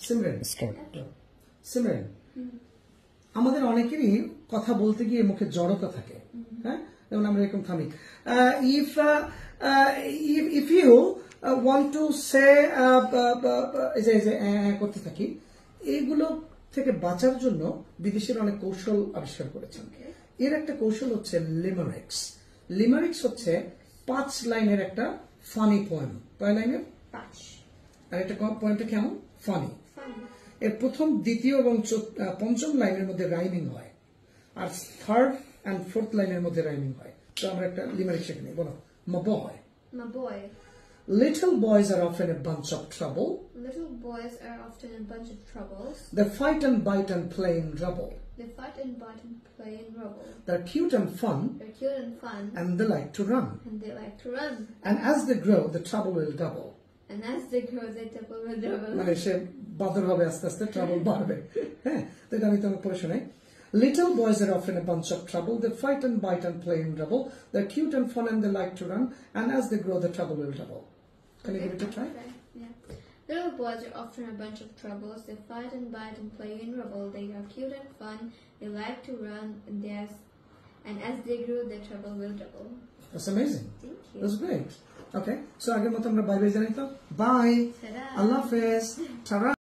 সিমরেন সিমরেন আমাদের অনেকেরই কথা বলতে গিয়ে মুখে জড়তা থাকে হ্যাঁ যেমন আমরা এরকম থামি if you want to say করতে থাকি এইগুলো থেকে বাঁচার জন্য বিদেশিরা অনেক কৌশল আবিষ্কার করেছেন এর একটা কৌশল হচ্ছে লিমারিক্স হচ্ছে 5 লাইনের একটা ফানি পোয়েম কয় লাইনের 5 আর এটা পোয়েমটা কেমন ফানি এর প্রথম দ্বিতীয় এবং পঞ্চম লাইনের মধ্যে রাইমিং হয় আর থার্ড এন্ড ফোর্থ লাইনের মধ্যে রাইমিং হয় তো আমরা একটা লিমারিক্স শিখে নিই বলো my boy little boys are often a bunch of trouble they fight and bite and play in rubble they're cute and fun and they like to run and as they grow the trouble will double মানে সে বাদর হবে আস্তে আস্তে trouble বাড়বে হ্যাঁ তো এটা আমি তোমাকে পড়ে শোনাই Little boys are often a bunch of trouble. They fight and bite and play in rubble. They're cute and fun and they like to run. And as they grow, the trouble will double. Can you give it a try? Okay. Yeah. Little boys are often a bunch of troubles. They fight and bite and play in rubble. They are cute and fun. They like to run. And as they grow, their trouble will double. That's amazing. Thank you. That's great. Okay. So, again, bye bye. Bye. Allah Hafiz. Tara.